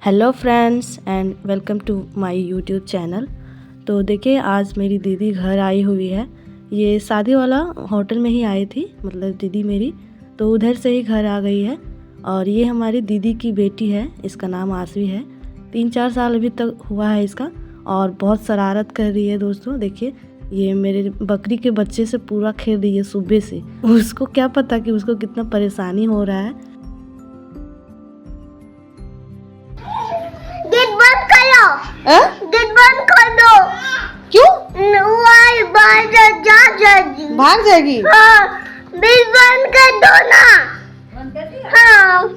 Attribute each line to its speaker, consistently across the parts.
Speaker 1: Hello friends and welcome to my YouTube channel. तो देखिए आज मेरी दीदी घर आई हुई है। ये शादी वाला होटल में ही आई थी, मतलब दीदी मेरी तो उधर से ही घर आ गई है। और ये हमारी दीदी की बेटी है, इसका नाम आसवी है। 3-4 साल अभी तक हुआ है इसका और बहुत शरारत कर रही है। दोस्तों देखिए, ये मेरे बकरी के बच्चे से पूरा खेल रही है सुबह से। उसको क्या पता कि उसको कितना परेशानी हो रहा है।
Speaker 2: गेट बंद करो। गेट बंद कर दो।
Speaker 3: क्यों?
Speaker 2: वाई बाहर जा जाएगी।
Speaker 3: भाग जाएगी?
Speaker 2: हाँ, गेट बंद कर दो ना। बंद कर दिया? हाँ।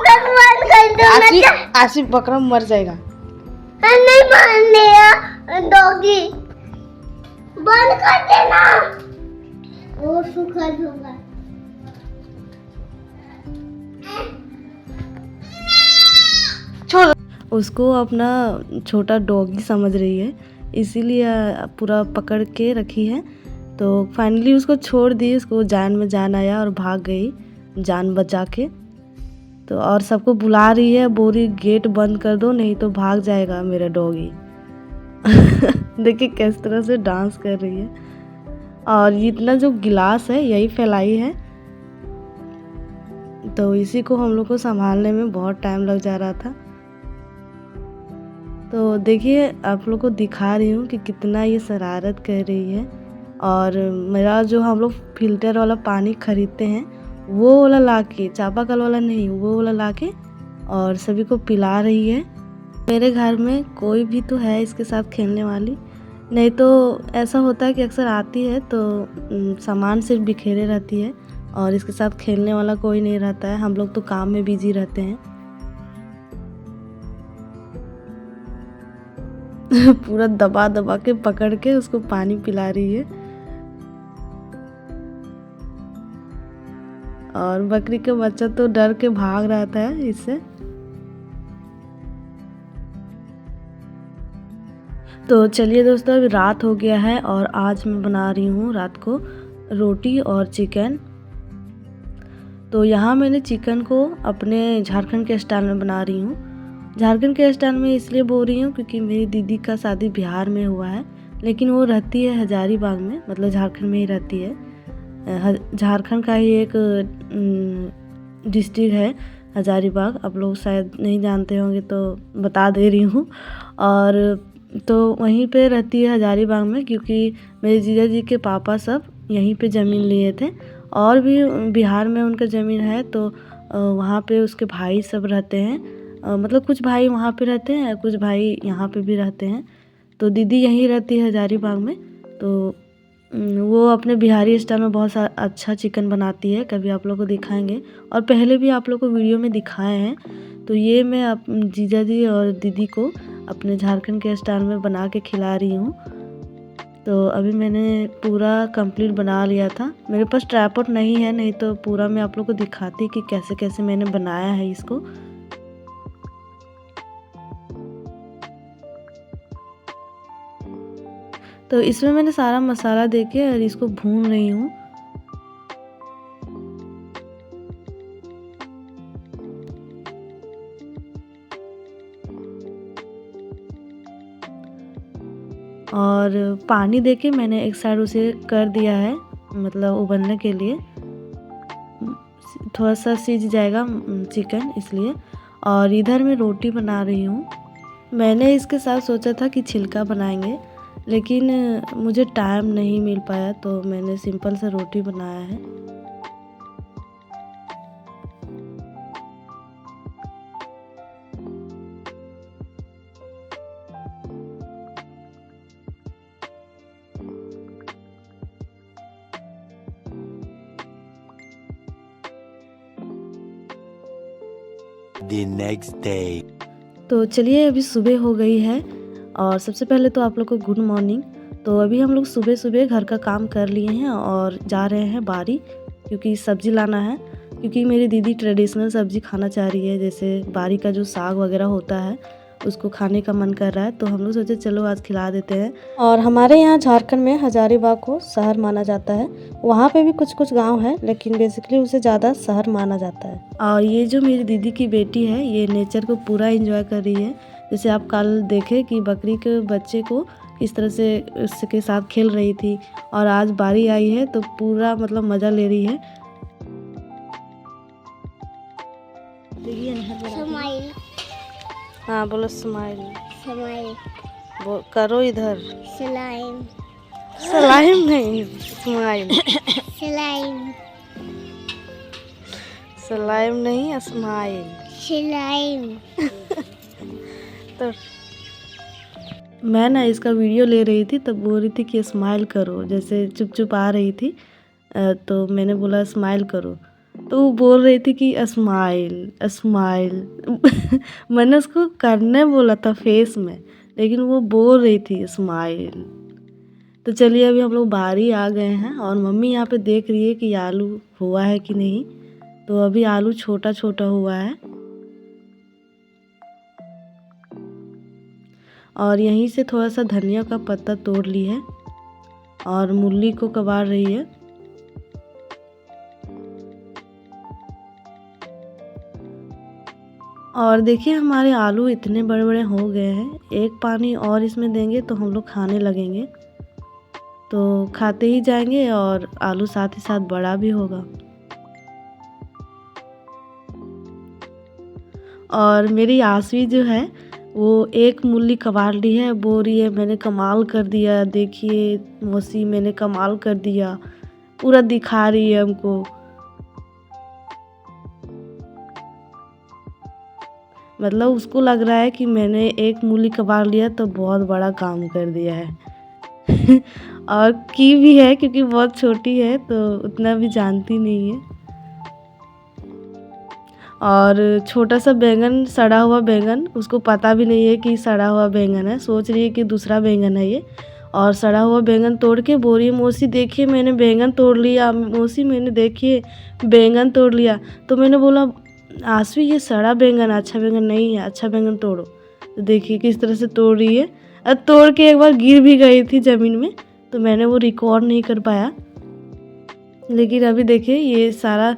Speaker 2: गेट बंद कर दो ना।
Speaker 3: आसिफ बकरा मर जाएगा।
Speaker 2: नहीं मारने डॉगी। बंद कर देना। वो सूखा होगा।
Speaker 3: छोड़।
Speaker 1: उसको अपना छोटा डॉगी समझ रही है, इसीलिए पूरा पकड़ के रखी है। तो फाइनली उसको छोड़ दी, उसको जान में जान आया और भाग गई जान बचा के। तो और सबको बुला रही है, बोल रही गेट बंद कर दो नहीं तो भाग जाएगा मेरा डॉगी। देखिए किस तरह से डांस कर रही है। और इतना जो गिलास है यही फैलाई है, तो इसी को हम लोग को संभालने में बहुत टाइम लग जा रहा था। तो देखिए आप लोग को दिखा रही हूँ कि कितना ये शरारत कर रही है। और मेरा जो हम लोग फिल्टर वाला पानी ख़रीदते हैं वो वाला लाके, चापाकल वाला नहीं, वो वाला लाके और सभी को पिला रही है। मेरे घर में कोई भी तो है इसके साथ खेलने वाली, नहीं तो ऐसा होता है कि अक्सर आती है तो सामान सिर्फ बिखेरे रहती है और इसके साथ खेलने वाला कोई नहीं रहता है। हम लोग तो काम में बिजी रहते हैं। पूरा दबा दबा के पकड़ के उसको पानी पिला रही है। और बकरी का बच्चा तो डर के भाग रहा था इससे। तो चलिए दोस्तों, अभी रात हो गया है और आज मैं बना रही हूँ रात को रोटी और चिकन। तो यहाँ मैंने चिकन को अपने झारखंड के स्टाइल में बना रही हूँ। झारखंड के स्टाइल में इसलिए बोल रही हूँ क्योंकि मेरी दीदी का शादी बिहार में हुआ है, लेकिन वो रहती है हजारीबाग में, मतलब झारखंड में ही रहती है। झारखंड का ही एक डिस्ट्रिक्ट है हजारीबाग। आप लोग शायद नहीं जानते होंगे तो बता दे रही हूँ। और तो वहीं पे रहती है हजारीबाग में, क्योंकि मेरे जीजा जी के पापा सब यहीं पे ज़मीन लिए थे और भी बिहार में उनका ज़मीन है। तो वहाँ पे उसके भाई सब रहते हैं, मतलब कुछ भाई वहाँ पे रहते हैं, कुछ भाई यहाँ पे भी रहते हैं। तो दीदी यहीं रहती है हजारीबाग में। तो वो अपने बिहारी स्टाइल में बहुत अच्छा चिकन बनाती है, कभी आप लोग को दिखाएंगे और पहले भी आप लोग को वीडियो में दिखाए हैं। तो ये मैं जीजा जी और दीदी को अपने झारखंड के स्टाइल में बना के खिला रही हूँ। तो अभी मैंने पूरा कंप्लीट बना लिया था। मेरे पास ट्राइपॉड नहीं है, नहीं तो पूरा मैं आप लोग को दिखाती कि कैसे कैसे मैंने बनाया है इसको। तो इसमें मैंने सारा मसाला देके और इसको भून रही हूँ। और पानी देके मैंने एक साइड उसे कर दिया है, मतलब उबलने के लिए, थोड़ा सा सीज जाएगा चिकन इसलिए। और इधर मैं रोटी बना रही हूँ। मैंने इसके साथ सोचा था कि छिलका बनाएंगे, लेकिन मुझे टाइम नहीं मिल पाया तो मैंने सिंपल सा रोटी बनाया है।
Speaker 4: The next day.
Speaker 1: तो चलिए अभी सुबह हो गई है और सबसे पहले तो आप लोग को गुड मॉर्निंग। तो अभी हम लोग सुबह सुबह घर का काम कर लिए हैं और जा रहे हैं बारी, क्योंकि सब्ज़ी लाना है। क्योंकि मेरी दीदी ट्रेडिशनल सब्ज़ी खाना चाह रही है, जैसे बारी का जो साग वगैरह होता है उसको खाने का मन कर रहा है, तो हम लोग सोचे चलो आज खिला देते हैं।
Speaker 3: और हमारे यहाँ झारखंड में हजारीबाग को शहर माना जाता है। वहाँ पे भी कुछ कुछ गांव है, लेकिन बेसिकली उसे ज़्यादा शहर माना जाता है।
Speaker 1: और ये जो मेरी दीदी की बेटी है, ये नेचर को पूरा एंजॉय कर रही है। जैसे आप कल देखे कि बकरी के बच्चे को इस तरह से उसके साथ खेल रही थी, और आज बारी आई है तो पूरा मतलब मज़ा ले रही है।
Speaker 2: स्माइल
Speaker 3: हाँ बोलो स्माइल।
Speaker 2: स्माइल
Speaker 3: वो करो इधर।
Speaker 2: स्लाइम
Speaker 3: सलाइम नहीं, स्माइल।
Speaker 2: स्लाइम
Speaker 3: सलाइम नहीं, स्माइल।
Speaker 2: स्लाइम।
Speaker 3: तो
Speaker 1: मैं ना इसका वीडियो ले रही थी, तब बोल रही थी कि स्माइल करो, जैसे चुप चुप आ रही थी। तो मैंने बोला स्माइल करो, तो वो बोल रही थी कि स्माइल स्माइल। मैंने उसको करने बोला था फेस में, लेकिन वो बोल रही थी स्माइल। तो चलिए अभी हम लोग बाहर ही आ गए हैं, और मम्मी यहाँ पे देख रही है कि आलू हुआ है कि नहीं। तो अभी आलू छोटा छोटा हुआ है, और यहीं से थोड़ा सा धनिया का पत्ता तोड़ ली है, और मूली को कबाड़ रही है। और देखिए हमारे आलू इतने बड़े बड़े हो गए हैं, एक पानी और इसमें देंगे तो हम लोग खाने लगेंगे, तो खाते ही जाएंगे और आलू साथ ही साथ बड़ा भी होगा। और मेरी आसवी जो है वो एक मूली कबाड़ ली है, बोल रही है मैंने कमाल कर दिया, देखिए मौसी मैंने कमाल कर दिया, पूरा दिखा रही है हमको। मतलब उसको लग रहा है कि मैंने एक मूली कबाड़ लिया तो बहुत बड़ा काम कर दिया है। और की भी है, क्योंकि बहुत छोटी है तो उतना भी जानती नहीं है। और छोटा सा बैंगन, सड़ा हुआ बैंगन, उसको पता भी नहीं है कि सड़ा हुआ बैंगन है, सोच रही है कि दूसरा बैंगन है ये। और सड़ा हुआ बैंगन तोड़ के बोल रही है मौसी देखिए मैंने बैंगन तोड़ लिया, मौसी मैंने देखिए बैंगन तोड़ लिया। तो मैंने बोला आसवी ये सड़ा बैंगन, अच्छा बैंगन नहीं है, अच्छा बैंगन तोड़ो। तो देखिए किस तरह से तोड़ रही है, और तोड़ के एक बार गिर भी गई थी ज़मीन में, तो मैंने वो रिकॉर्ड नहीं कर पाया। लेकिन अभी देखिए ये सारा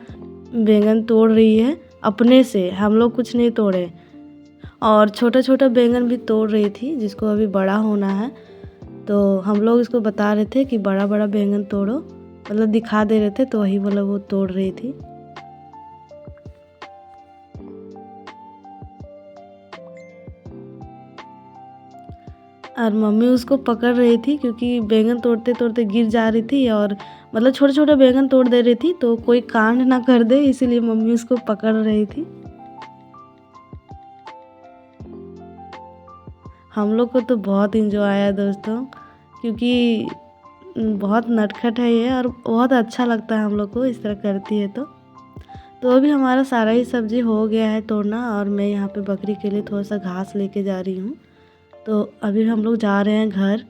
Speaker 1: बैंगन तोड़ रही है अपने से, हम लोग कुछ नहीं तोड़े। और छोटा छोटा बैंगन भी तोड़ रही थी, जिसको अभी बड़ा होना है। तो हम लोग इसको बता रहे थे कि बड़ा बड़ा बैंगन तोड़ो, मतलब दिखा दे रहे थे, तो वही मतलब वो तोड़ रही थी। और मम्मी उसको पकड़ रही थी, क्योंकि बैंगन तोड़ते तोड़ते गिर जा रही थी, और मतलब छोटे छोटे बैंगन तोड़ दे रही थी तो कोई कांड ना कर दे, इसीलिए मम्मी उसको पकड़ रही थी। हम लोग को तो बहुत इंजॉय आया दोस्तों, क्योंकि बहुत नटखट है ये, और बहुत अच्छा लगता है हम लोग को इस तरह करती है। तो अभी हमारा सारा ही सब्जी हो गया है तोड़ना, और मैं यहाँ पे बकरी के लिए थोड़ा सा घास लेके जा रही हूँ। तो अभी हम लोग जा रहे हैं घर,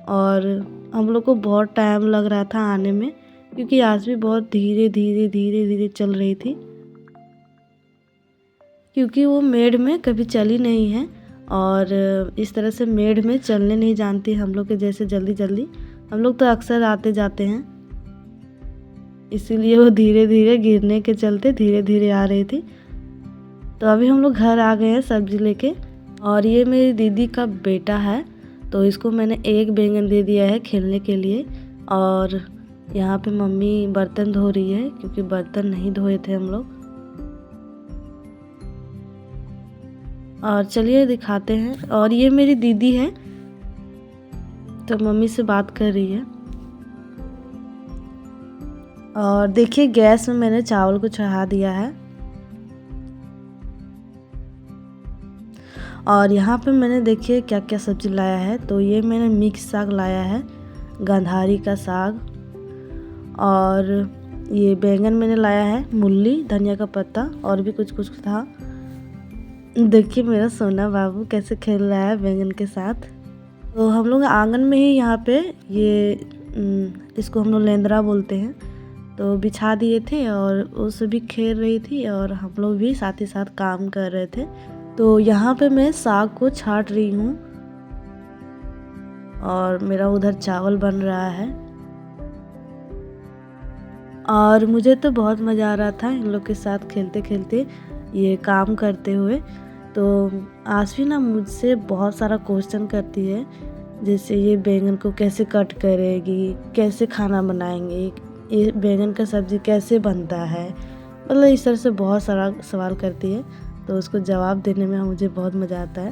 Speaker 1: और हम लोग को बहुत टाइम लग रहा था आने में, क्योंकि आज भी बहुत धीरे धीरे धीरे धीरे चल रही थी, क्योंकि वो मेड़ में कभी चली नहीं है, और इस तरह से मेड़ में चलने नहीं जानती हम लोग के जैसे जल्दी जल्दी। हम लोग तो अक्सर आते जाते हैं, इसीलिए वो धीरे धीरे गिरने के चलते धीरे धीरे आ रही थी। तो अभी हम लोग घर आ गए हैं सब्जी लेके, और ये मेरी दीदी का बेटा है, तो इसको मैंने एक बैंगन दे दिया है खेलने के लिए। और यहाँ पे मम्मी बर्तन धो रही है, क्योंकि बर्तन नहीं धोए थे हम लोग। और चलिए दिखाते हैं। और ये मेरी दीदी है, तो मम्मी से बात कर रही है। और देखिए गैस में मैंने चावल को चढ़ा दिया है, और यहाँ पे मैंने देखिए क्या क्या सब्ज़ी लाया है। तो ये मैंने मिक्स साग लाया है, गंधारी का साग, और ये बैंगन मैंने लाया है, मूली, धनिया का पत्ता, और भी कुछ कुछ था। देखिए मेरा सोना बाबू कैसे खेल रहा है बैंगन के साथ। तो हम लोग आंगन में ही यहाँ पे ये इसको हम लोग लेंदरा बोलते हैं, तो बिछा दिए थे, और उसे भी खेल रही थी, और हम लोग भी साथ ही साथ काम कर रहे थे। तो यहाँ पे मैं साग को छाँट रही हूँ और मेरा उधर चावल बन रहा है। और मुझे तो बहुत मज़ा आ रहा था इन लोग के साथ खेलते खेलते ये काम करते हुए। तो आसवी ना मुझसे बहुत सारा क्वेश्चन करती है, जैसे ये बैंगन को कैसे कट करेगी, कैसे खाना बनाएंगे, ये बैंगन का सब्ज़ी कैसे बनता है, मतलब इस तरह से बहुत सारा सवाल करती है। तो उसको जवाब देने में मुझे बहुत मज़ा आता है।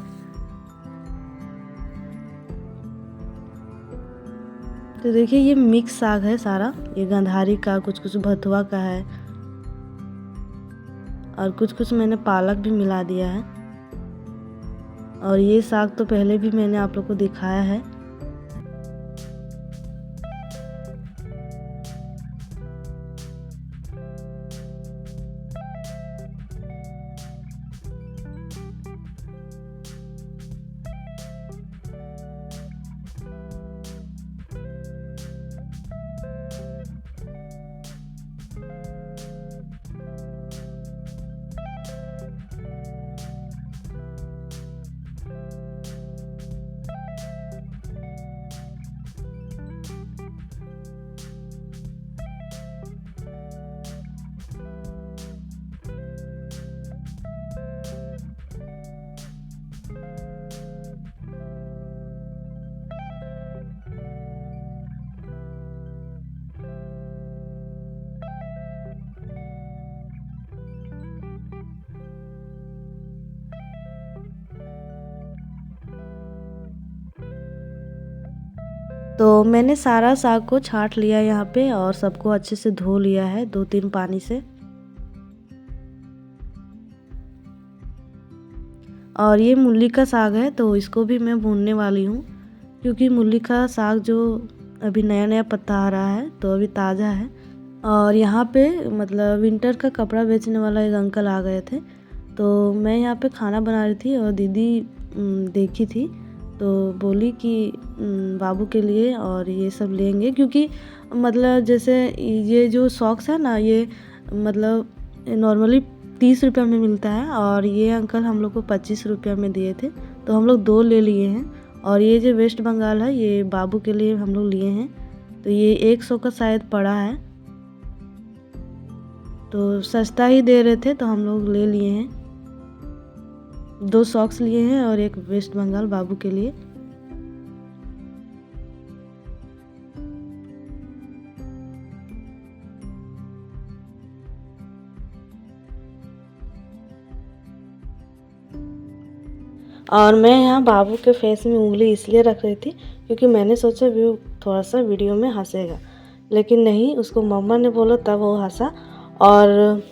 Speaker 1: तो देखिए ये मिक्स साग है सारा, ये गंधारी का, कुछ कुछ भथुआ का है और कुछ कुछ मैंने पालक भी मिला दिया है। और ये साग तो पहले भी मैंने आप लोग को दिखाया है। तो मैंने सारा साग को छाँट लिया यहाँ पे और सबको अच्छे से धो लिया है 2-3 पानी से। और ये मूली का साग है तो इसको भी मैं भूनने वाली हूँ, क्योंकि मूली का साग जो अभी नया नया पत्ता आ रहा है तो अभी ताज़ा है। और यहाँ पे मतलब विंटर का कपड़ा बेचने वाला एक अंकल आ गए थे, तो मैं यहाँ पे खाना बना रही थी और दीदी देखी थी तो बोली कि बाबू के लिए और ये सब लेंगे, क्योंकि मतलब जैसे ये जो सॉक्स है ना, ये मतलब नॉर्मली 30 रुपये में मिलता है और ये अंकल हम लोग को 25 रुपये में दिए थे, तो हम लोग 2 ले लिए हैं। और ये जो वेस्ट बंगाल है ये बाबू के लिए हम लोग लिए हैं, तो ये 100 का शायद पड़ा है, तो सस्ता ही दे रहे थे तो हम लोग ले लिए हैं। 2 सॉक्स लिए हैं और एक वेस्ट बंगाल बाबू के लिए। और मैं यहाँ बाबू के फेस में उंगली इसलिए रख रही थी क्योंकि मैंने सोचा भी थोड़ा सा वीडियो में हंसेगा, लेकिन नहीं, उसको मम्मा ने बोला तब वो हंसा। और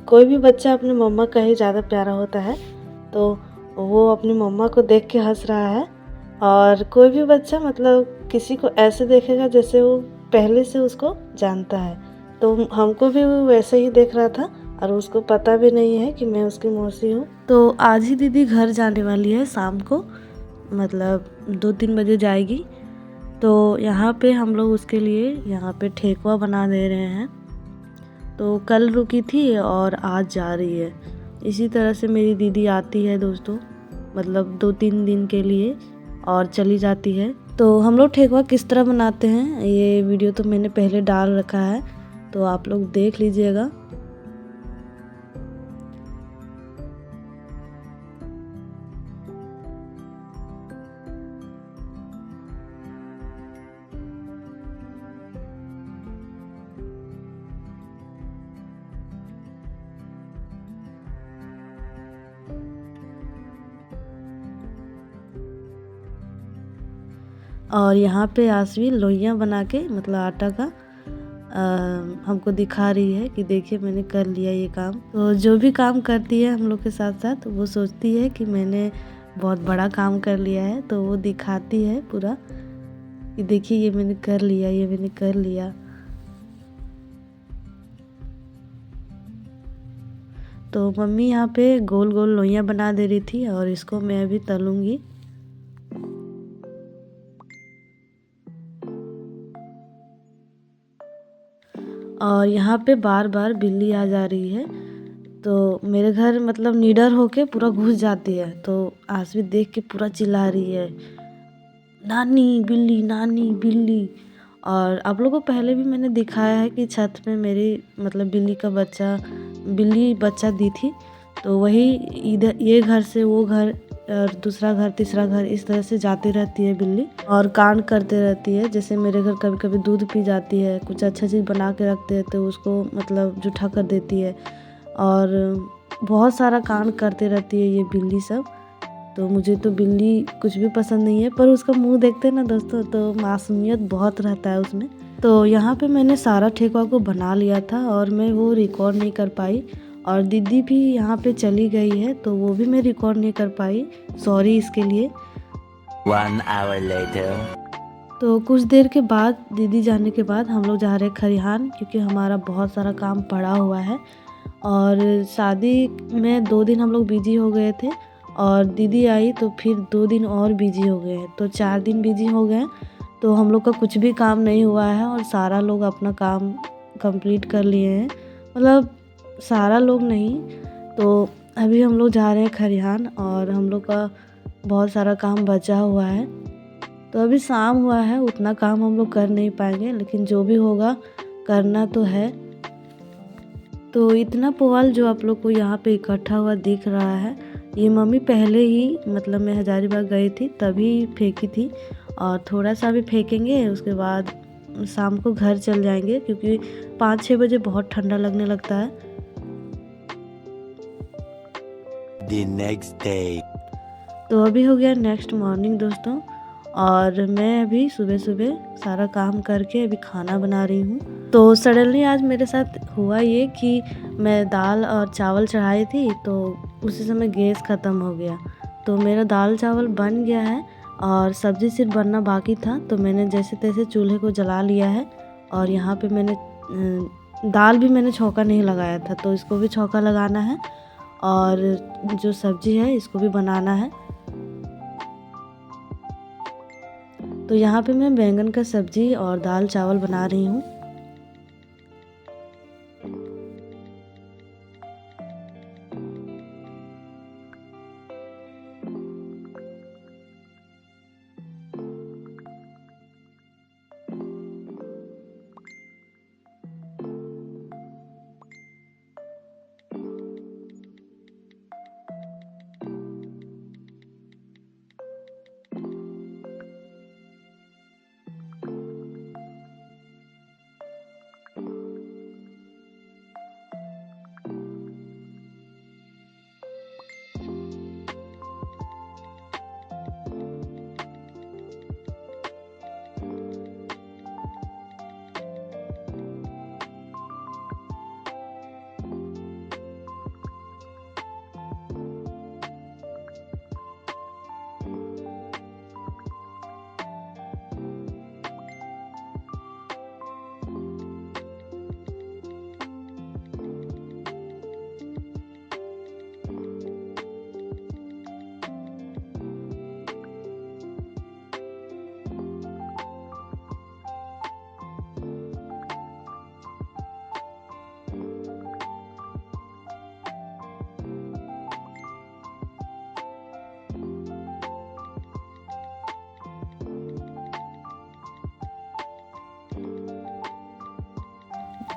Speaker 1: कोई भी बच्चा अपने मम्मा का ही ज़्यादा प्यारा होता है, तो वो अपनी मम्मा को देख के हंस रहा है। और कोई भी बच्चा मतलब किसी को ऐसे देखेगा जैसे वो पहले से उसको जानता है, तो हमको भी वो वैसे ही देख रहा था और उसको पता भी नहीं है कि मैं उसकी मौसी हूँ। तो आज ही दीदी घर जाने वाली है शाम को, मतलब 2-3 बजे जाएगी। तो यहाँ पे हम लोग उसके लिए यहाँ पे ठेकुआ बना दे रहे हैं। तो कल रुकी थी और आज जा रही है। इसी तरह से मेरी दीदी आती है दोस्तों, मतलब 2-3 दिन के लिए और चली जाती है। तो हम लोग ठेकुआ किस तरह बनाते हैं ये वीडियो तो मैंने पहले डाल रखा है, तो आप लोग देख लीजिएगा। और यहाँ पे आसवी लोइयाँ बना के मतलब आटा का हमको दिखा रही है कि देखिए मैंने कर लिया ये काम। तो जो भी काम करती है हम लोग के साथ साथ वो सोचती है कि मैंने बहुत बड़ा काम कर लिया है, तो वो दिखाती है पूरा कि देखिए ये मैंने कर लिया, ये मैंने कर लिया। तो मम्मी यहाँ पे गोल गोल लोइयाँ बना दे रही थी और इसको मैं अभी तलूँगी। और यहाँ पे बार बार बिल्ली आ जा रही है, तो मेरे घर मतलब निडर होके पूरा घुस जाती है। तो आसवी देख के पूरा चिल्ला रही है, नानी बिल्ली, नानी बिल्ली। और आप लोगों को पहले भी मैंने दिखाया है कि छत में मेरी मतलब बिल्ली बच्चा दी थी। तो वही इधर ये घर से वो घर और दूसरा घर तीसरा घर इस तरह से जाती रहती है बिल्ली और कांड करते रहती है। जैसे मेरे घर कभी कभी दूध पी जाती है, कुछ अच्छा चीज़ बना के रखते हैं तो उसको मतलब जूठा कर देती है और बहुत सारा कांड करते रहती है ये बिल्ली सब। तो मुझे तो बिल्ली कुछ भी पसंद नहीं है, पर उसका मुंह देखते हैं ना दोस्तों तो मासूमियत बहुत रहता है उसमें। तो यहाँ पे मैंने सारा ठेकुआ को बना लिया था और मैं वो रिकॉर्ड नहीं कर पाई और दीदी भी यहाँ पे चली गई है तो वो भी मैं रिकॉर्ड नहीं कर पाई, सॉरी इसके लिए।
Speaker 4: 1 hour later.
Speaker 1: तो कुछ देर के बाद दीदी जाने के बाद हम लोग जा रहे हैं खरिहान, क्योंकि हमारा बहुत सारा काम पड़ा हुआ है। और शादी में 2 दिन हम लोग बिजी हो गए थे और दीदी आई तो फिर 2 दिन और बिजी हो गए हैं, तो 4 दिन बिजी हो गए। तो हम लोग का कुछ भी काम नहीं हुआ है और सारा लोग अपना काम कंप्लीट कर लिए हैं, मतलब सारा लोग नहीं। तो अभी हम लोग जा रहे हैं खरिहान और हम लोग का बहुत सारा काम बचा हुआ है। तो अभी शाम हुआ है, उतना काम हम लोग कर नहीं पाएंगे, लेकिन जो भी होगा करना तो है। तो इतना पुआल जो आप लोग को यहाँ पे इकट्ठा हुआ दिख रहा है, ये मम्मी पहले ही मतलब मैं हजारीबाग गई थी तभी फेंकी थी और थोड़ा सा भी फेंकेंगे, उसके बाद शाम को घर चल जाएंगे क्योंकि 5-6 बजे बहुत ठंडा लगने लगता है।
Speaker 4: The next day.
Speaker 1: तो अभी हो गया नेक्स्ट मॉर्निंग दोस्तों और मैं अभी सुबह सुबह सारा काम करके अभी खाना बना रही हूँ। तो सडनली आज मेरे साथ हुआ ये कि मैं दाल और चावल चढ़ाई थी तो उसी समय गैस ख़त्म हो गया। तो मेरा दाल चावल बन गया है और सब्ज़ी सिर्फ बनना बाकी था। तो मैंने जैसे तैसे चूल्हे को जला लिया है और यहाँ पे मैंने दाल भी मैंने छौंका नहीं लगाया था, तो इसको भी छौंका लगाना है और जो सब्ज़ी है इसको भी बनाना है। तो यहाँ पे मैं बैंगन का सब्ज़ी और दाल चावल बना रही हूँ।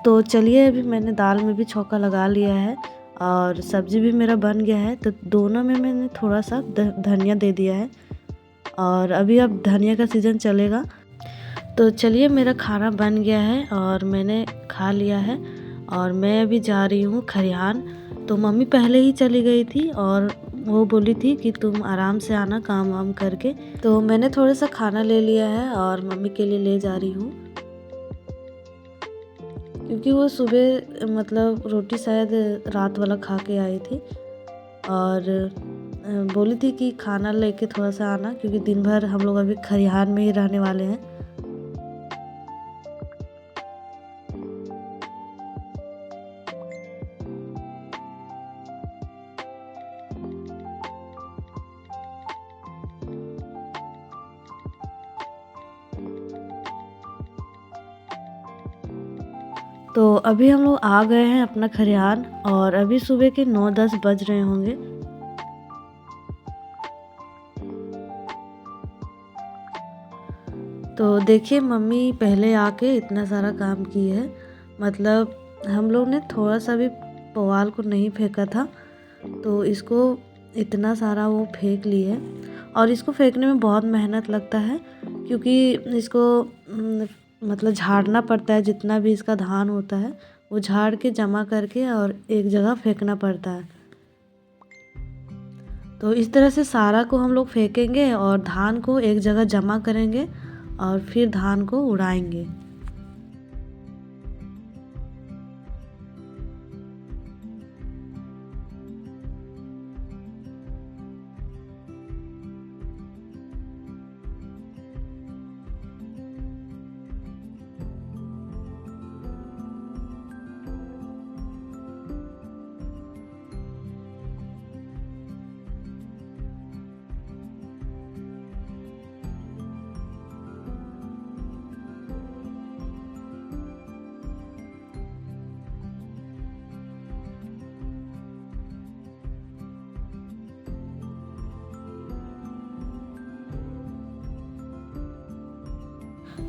Speaker 1: तो चलिए अभी मैंने दाल में भी छौंका लगा लिया है और सब्ज़ी भी मेरा बन गया है। तो दोनों में मैंने थोड़ा सा धनिया दे दिया है और अभी अब धनिया का सीज़न चलेगा। तो चलिए मेरा खाना बन गया है और मैंने खा लिया है और मैं अभी जा रही हूँ खरिहान। तो मम्मी पहले ही चली गई थी और वो बोली थी कि तुम आराम से आना काम वाम करके। तो मैंने थोड़ा सा खाना ले लिया है और मम्मी के लिए ले जा रही हूँ, क्योंकि वो सुबह मतलब रोटी शायद रात वाला खा के आई थी और बोली थी कि खाना लेके थोड़ा सा आना, क्योंकि दिन भर हम लोग अभी खरिहान में ही रहने वाले हैं। तो अभी हम लोग आ गए हैं अपना खरिहान और अभी सुबह के 9-10 बज रहे होंगे। तो देखिए मम्मी पहले आके इतना सारा काम की है। मतलब हम लोग ने थोड़ा सा भी पुआल को नहीं फेंका था, तो इसको इतना सारा वो फेंक ली है। और इसको फेंकने में बहुत मेहनत लगता है, क्योंकि इसको मतलब झाड़ना पड़ता है। जितना भी इसका धान होता है वो झाड़ के जमा करके और एक जगह फेंकना पड़ता है। तो इस तरह से सारा को हम लोग फेंकेंगे और धान को एक जगह जमा करेंगे और फिर धान को उड़ाएंगे।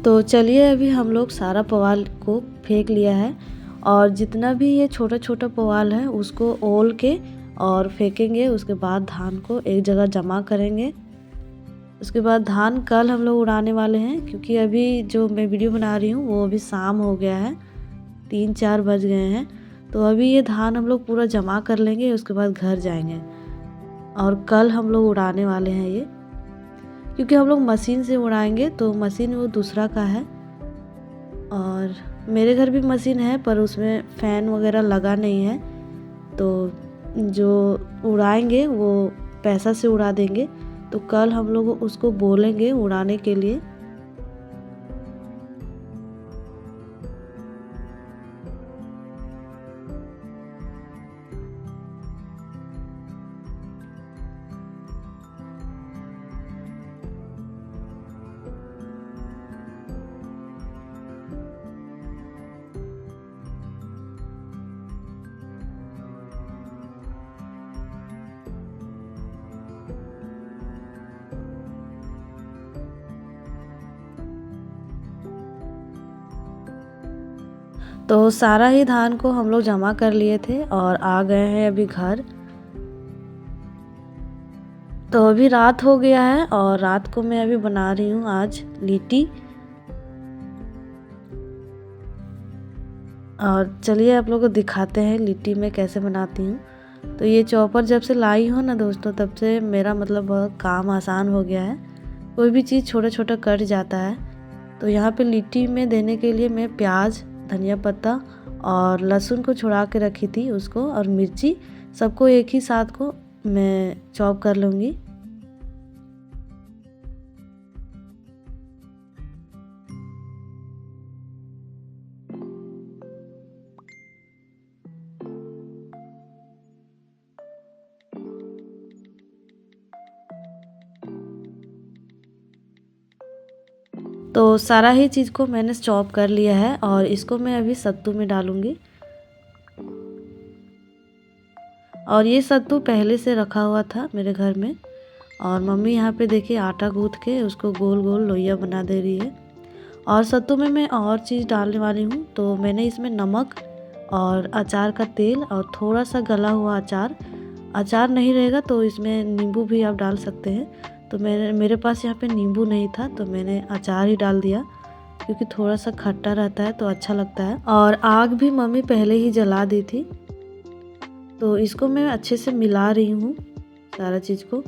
Speaker 1: तो चलिए अभी हम लोग सारा पुआल को फेंक लिया है और जितना भी ये छोटा छोटा पुआल है उसको ओल के और फेंकेंगे। उसके बाद धान को एक जगह जमा करेंगे। उसके बाद धान कल हम लोग उड़ाने वाले हैं, क्योंकि अभी जो मैं वीडियो बना रही हूँ वो अभी शाम हो गया है, 3-4 बज गए हैं। तो अभी ये धान हम लोग पूरा जमा कर लेंगे, उसके बाद घर जाएंगे और कल हम लोग उड़ाने वाले हैं ये। क्योंकि हम लोग मशीन से उड़ाएंगे तो मशीन वो दूसरा का है और मेरे घर भी मशीन है पर उसमें फ़ैन वगैरह लगा नहीं है। तो जो उड़ाएंगे वो पैसा से उड़ा देंगे। तो कल हम लोग उसको बोलेंगे उड़ाने के लिए। तो सारा ही धान को हम लोग जमा कर लिए थे और आ गए हैं अभी घर। तो अभी रात हो गया है और रात को मैं अभी बना रही हूँ आज लिट्टी। और चलिए आप लोगों को दिखाते हैं लिट्टी मैं कैसे बनाती हूँ। तो ये चॉपर जब से लाई हूँ ना दोस्तों, तब से मेरा मतलब बहुत काम आसान हो गया है। कोई भी चीज़ छोटा छोटा कट जाता है। तो यहाँ पे लिट्टी में देने के लिए मैं प्याज, धनिया पत्ता और लहसुन को छुड़ा के रखी थी उसको, और मिर्ची सबको एक ही साथ को मैं चॉप कर लूँगी। तो सारा ही चीज़ को मैंने चॉप कर लिया है और इसको मैं अभी सत्तू में डालूँगी। और ये सत्तू पहले से रखा हुआ था मेरे घर में, और मम्मी यहाँ पे देखिए आटा गूँथ के उसको गोल गोल लोइया बना दे रही है। और सत्तू में मैं और चीज़ डालने वाली हूँ। तो मैंने इसमें नमक और अचार का तेल और थोड़ा सा गला हुआ अचार। अचार नहीं रहेगा तो इसमें नींबू भी आप डाल सकते हैं। तो मेरे पास यहाँ पे नींबू नहीं था तो मैंने अचार ही डाल दिया, क्योंकि थोड़ा सा खट्टा रहता है तो अच्छा लगता है। और आग भी मम्मी पहले ही जला दी थी। तो इसको मैं अच्छे से मिला रही हूँ सारा चीज़ को।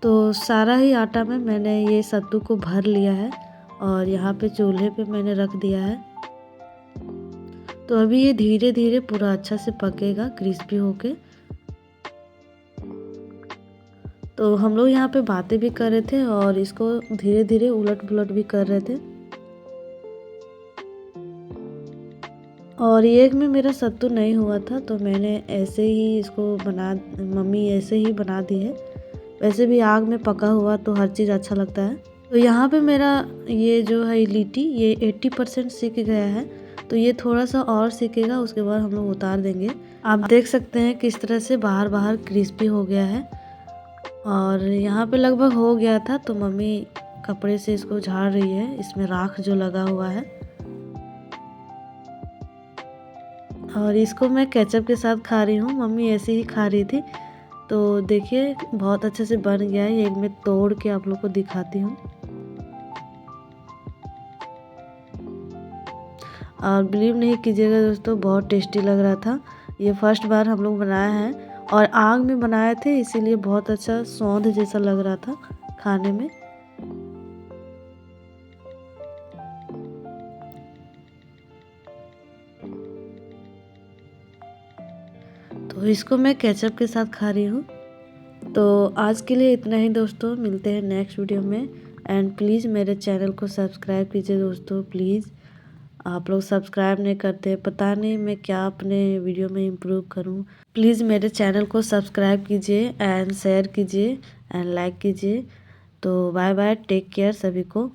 Speaker 1: तो सारा ही आटा में मैंने ये सत्तू को भर लिया है और यहाँ पे चूल्हे पे मैंने रख दिया है। तो अभी ये धीरे धीरे पूरा अच्छा से पकेगा क्रिस्पी होके। तो हम लोग यहाँ पे बातें भी कर रहे थे और इसको धीरे धीरे उलट पुलट भी कर रहे थे। और ये एक में मेरा सत्तू नहीं हुआ था तो मैंने ऐसे ही इसको मम्मी ऐसे ही बना दी है। वैसे भी आग में पका हुआ तो हर चीज़ अच्छा लगता है। तो यहाँ पे मेरा ये जो है लिट्टी ये 80% सीख गया है, तो ये थोड़ा सा और सीखेगा, उसके बाद हम लोग उतार देंगे। आप देख सकते हैं किस तरह से बाहर बाहर क्रिस्पी हो गया है। और यहाँ पे लगभग हो गया था तो मम्मी कपड़े से इसको झाड़ रही है, इसमें राख जो लगा हुआ है। और इसको मैं केचप के साथ खा रही हूँ, मम्मी ऐसे ही खा रही थी। तो देखिए बहुत अच्छे से बन गया है। एक मैं तोड़ के आप लोग को दिखाती हूँ। और बिलीव नहीं कीजिएगा दोस्तों, बहुत टेस्टी लग रहा था। ये फर्स्ट बार हम लोग बनाया है और आग में बनाए थे, इसीलिए बहुत अच्छा सौंध जैसा लग रहा था खाने में। तो इसको मैं केचप के साथ खा रही हूँ। तो आज के लिए इतना ही दोस्तों, मिलते हैं नेक्स्ट वीडियो में। एंड प्लीज़ मेरे चैनल को सब्सक्राइब कीजिए दोस्तों, प्लीज़। आप लोग सब्सक्राइब नहीं करते, पता नहीं मैं क्या अपने वीडियो में इम्प्रूव करूं। प्लीज़ मेरे चैनल को सब्सक्राइब कीजिए एंड शेयर कीजिए एंड लाइक कीजिए। तो बाय बाय, टेक केयर सभी को।